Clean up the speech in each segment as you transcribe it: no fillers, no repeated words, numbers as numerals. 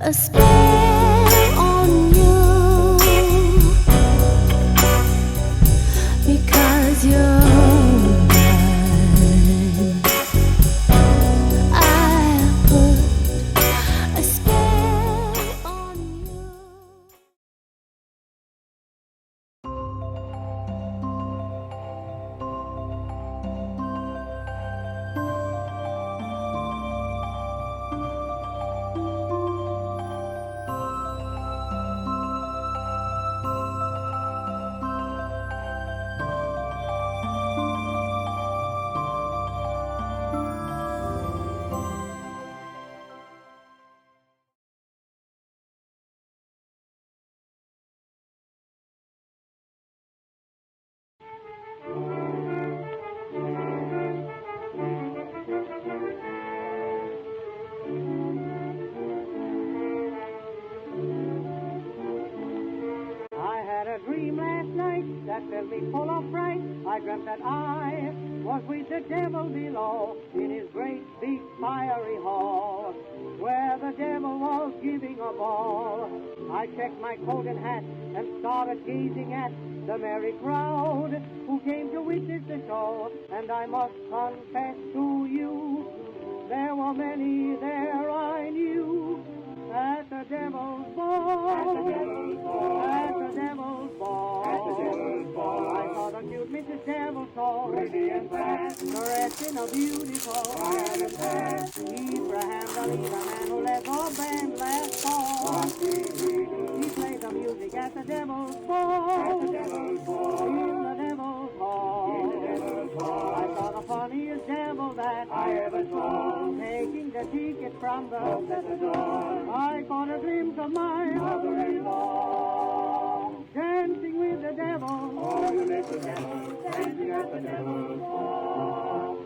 a spell on you, because you're mine. I put a spell on you. That filled me full of fright. I dreamt that I was with the devil below in his great big fiery hall, where the devil was giving a ball. I checked my coat and hat and started gazing at the merry crowd who came to witness the show. And I must confess to you, there were many there I knew at the devil's ball. At the devil's ball. At the devil's ball. At the devil's ball. I saw the cute Mrs. Devil so pretty and fast, caressing a beautiful violet hat. Abraham, the leader man who led the band last fall. He played the music at the devil's ball. At the devil's ball. In the devil's hall. In the devil's hall. I saw the funniest devil that I ever saw, taking the ticket from the folks at the door. I caught a glimpse of my mother-in-law dancing with the devil. Oh, you little devil, dancing at the devil's ball.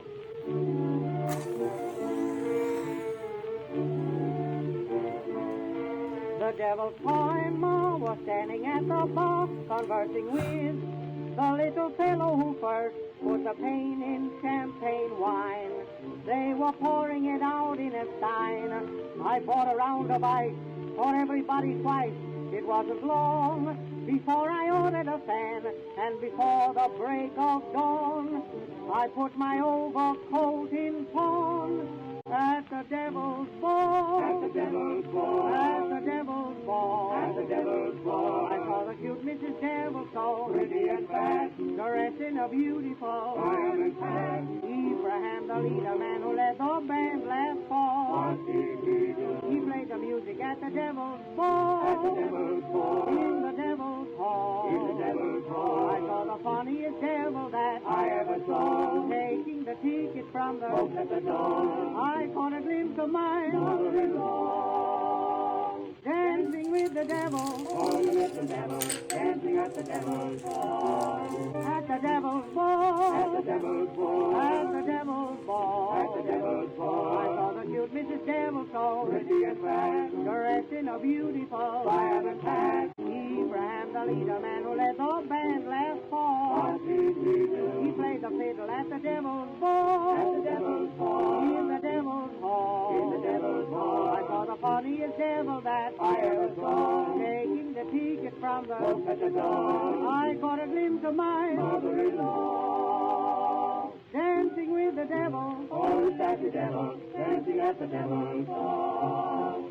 The devil's toy ma was standing at the bar, conversing with the little fellow who first put the pain in champagne wine. They were pouring it out in a stein. I bought a round of ice for everybody twice. It wasn't long before I ordered a fan, and before the break of dawn, I put my overcoat in pawn at the devil's ball. At the devil's ball. At the devil's ball. At the devil's ball. I saw the cute Mrs. Devil so pretty and fast, caressing a beautiful violet hat. Abraham, the leader man who led the band last fall. He played the music at the devil's ball. At the devil's ball. In the devil's hall. In the devil's hall. I saw the funniest devil that I ever saw, taking the ticket from the folks at the door. I caught a glimpse of my mother-in-law dancing with the devil. Oh, you little devil, dancing at the devil's ball. At the devil's ball. At the devil's ball. At the devil's ball. At the devil's ball. I saw the cute Mrs. Devil so pretty and fast, caressing a beautiful violet hat. Abraham, the leader man who led the band last fall. He played the fiddle at the devil's ball. At the devil's ball. In the devil's hall. In the devil's hall. I saw the funniest devil that I ever saw, taking the ticket from the folks at the door. I caught a glimpse of my mother-in-law dancing with the devil. Oh, the sassy devil, dancing at the devil's ball.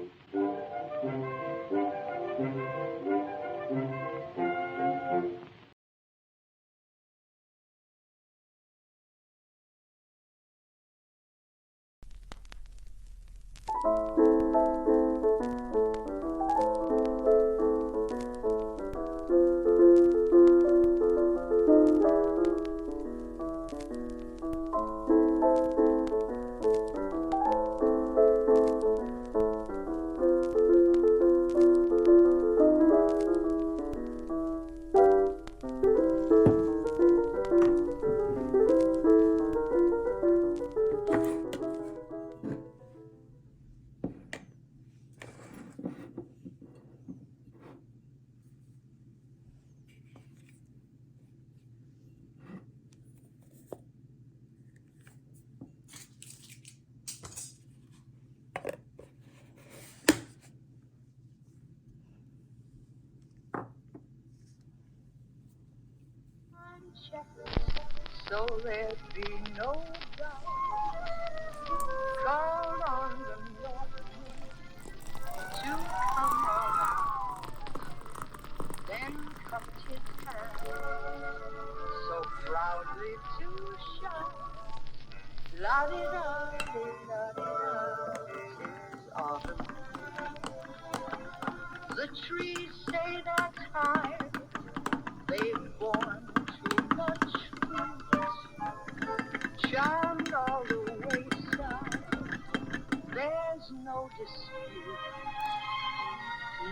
so there'd be no doubt. Call on the North Wind to come on out. Then cupped his hand so proudly to shout. La-di-da, di-da-di-da, 'tis autumn. The trees say they're tired, they've borne too much fruit. Charmed all the wayside, there's no dispute.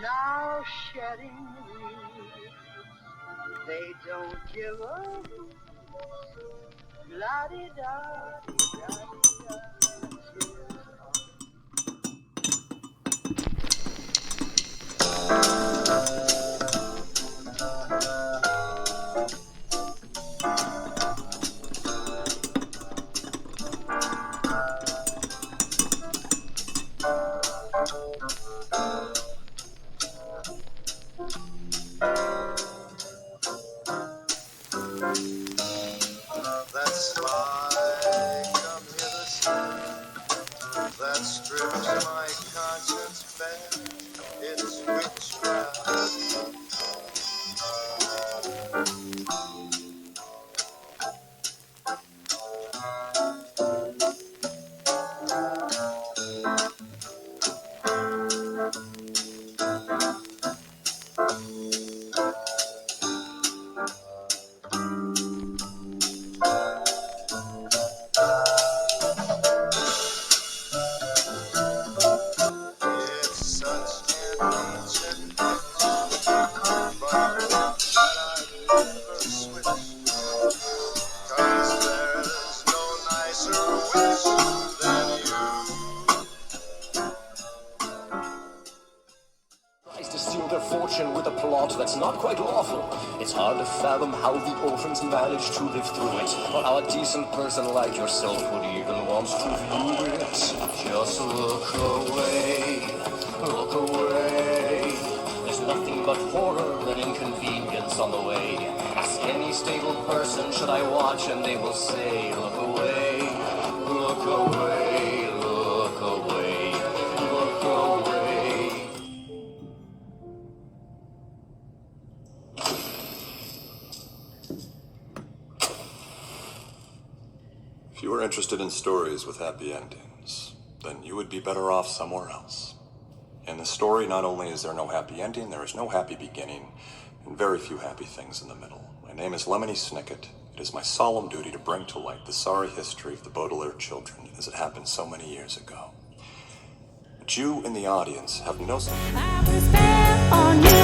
Now shedding leaves, they don't give a hoot. La-di-da-di-da-di-da, 'tis autumn. That spy come hither still, that strips my conscience bare, it's witchcraft. It's such an ancient gift, but that I'd never switch, 'cause there's no nicer witch than you. Tries to steal their fortune with a plot that's not quite lawful. It's hard to fathom how the orphans manage to live through it, or how a decent person like yourself would even want to view it. Just look away, look away. There's nothing but horror and inconvenience on the way. Ask any stable person, should I watch, and they will say, look away, look away, look away, look away. If you were interested in stories with happy endings, then you would be better off somewhere else. In this story, not only is there no happy ending, there is no happy beginning, and very few happy things in the middle. My name is Lemony Snicket. It is my solemn duty to bring to light the sorry history of the Baudelaire children as it happened so many years ago. But you in the audience have no... I will spell on you.